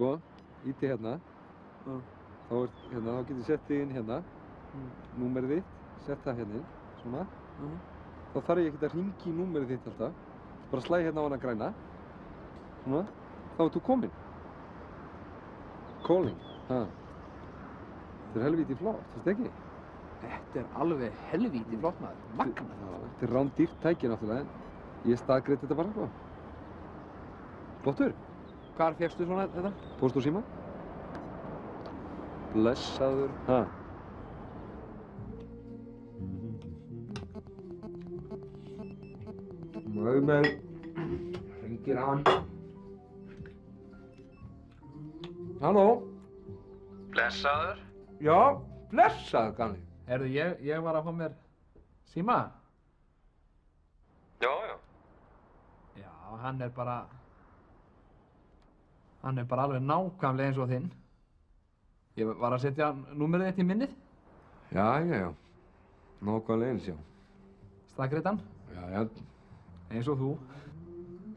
sko, íti hérna. Þá getur ég sett þig inn hérna. Númerið þitt, sett það hérna inn, svona. Þá þarf ég ekkert að hringi í númerið þitt alltaf. Bara slæði hérna á hana græna. Svona. Þá ert þú kominn. Calling. Þetta helvíti flott, finnst ekki? Þetta alveg helvíti flott maður. Magnað. Þetta rándýrt tæki náttúrulega, en ég staðgreiddi þetta bara, sko. Flottur. Hvar fékkstu svona þetta? Póst og síma. Blessaður. Mögumel. Hringir hann. Halló? Blessaður. Já, blessaður, gamli. Heyrðu, ég var að fá mér síma. Já. Já, hann er bara alveg nákvæmlega eins og þinn. Ég var að setja númerið þitt í minnið. Já. Nákvæmlega eins, já. Staðgreiddan. Já. Eins og þú.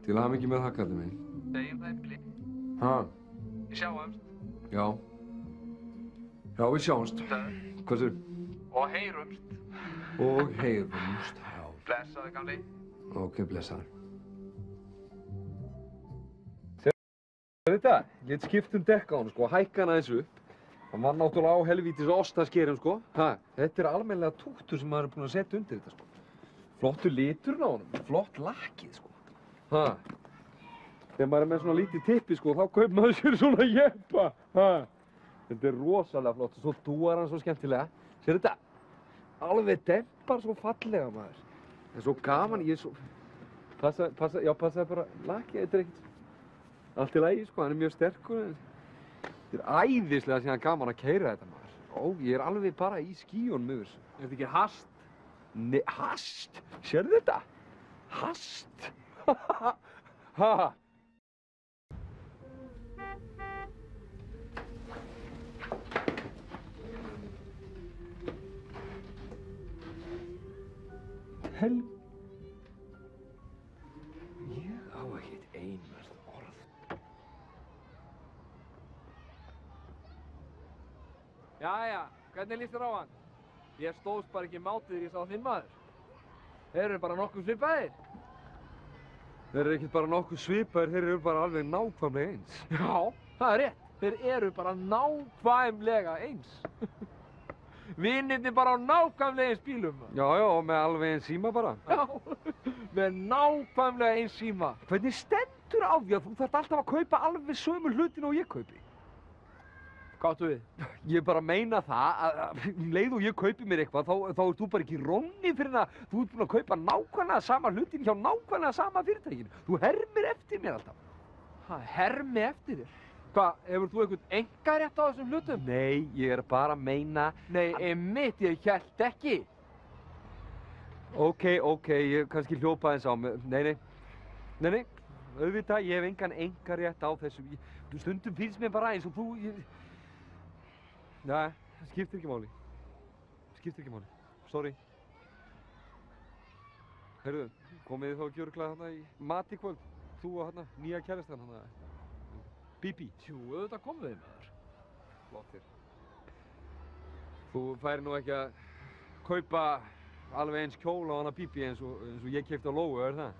Til hamingju með það, kallinn minn. Segjum það í bili. Við sjáumst. Já. Já, við sjáumst. Hvað sér? Og heyrumst. Og heyrumst, já. Blessaður, gamli. Ok, blessaður. Þetta, ég get skipt dekk á hann, sko, hækka hann aðeins upp. Hann var náttúrulega á helvítis ostaskerum, sko. Þetta almennilega túttur sem maður búinn að setja undir þetta, sko. Flottur liturinn á honum, flott lakkið, sko. Þegar maður með svona lítið tippi, sko, þá kaupir maður sér svona jeppa. Þetta rosalega flott, svo dúar hann svo skemmtilega. Sér þetta? Alveg dempar svo fallega, maður. Það svo gaman, passaði bara lakkið, þetta ekkert allt í lagi, sko, hann mjög sterkur. Þetta æðislega síðan gaman að keyra þetta, maður. Ég alveg bara í skýjunum yfir þessu. Er þetta ekki hast? Nei, hast? Sérðu þetta? Hast? Ég á ekkert einvert orð. Jæja, hvernig líst þér á hann? Ég stóðst bara ekki mátið þegar ég sá þinn maður. Þeir eru bara nokkuð svipaðir. Þeir eru ekkert bara nokkuð svipaðir, þeir eru bara alveg nákvæmlega eins. Já, það er rétt. Þeir eru bara nákvæmlega eins. Vinirnir bara á nákvæmlega eins bílum. Já, og með alveg eins síma bara. Já, með nákvæmlega eins síma. Hvernig stendur á því að þú þarft alltaf að kaupa alveg sömu hlutin og ég kaupi? Hvað áttu við? Ég bara meina það að leið og ég kaupi mér eitthvað, þá ert þú bara ekki rónni fyrir að þú ert búinn að kaupa nákvæmlega sama hlutin hjá nákvæmlega sama fyrirtækinu. Þú hermir eftir mér alltaf. Hermi eftir þér? Hvað, hefur þú einhvern einkarétt á þessum hlutum? Nei, ég er bara að meina... Nei, einmitt, ég hélt ekki. Ok, ég kannski hljópa aðeins á mig. Nei, auðvitað, ég hef engan einkarétt á þessu. Stundum finnst mér bara eins og þú... Nei, það skiptir ekki máli. Sorry. Heyrðu, komið þið þá ekki örugglega þarna í mat í kvöld? Þú og hérna, nýja kærastan hérna. Bibi. Jú, auðvitað komið þið með þér. Flottir. Þú færi nú ekki að kaupa alveg eins kjól á hana Bibi eins og ég keypti á Lóu, er það?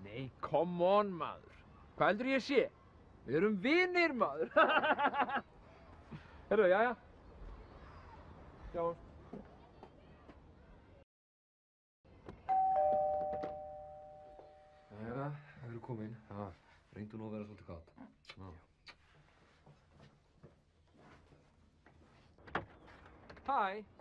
Nei, come on, maður. Hvað heldur ég sé? Við erum vinir, maður. Heyrðu, jæja. Sjáumst. Jæja, það eru komin. Reyndu nú að vera svolítið kátt. Hæ.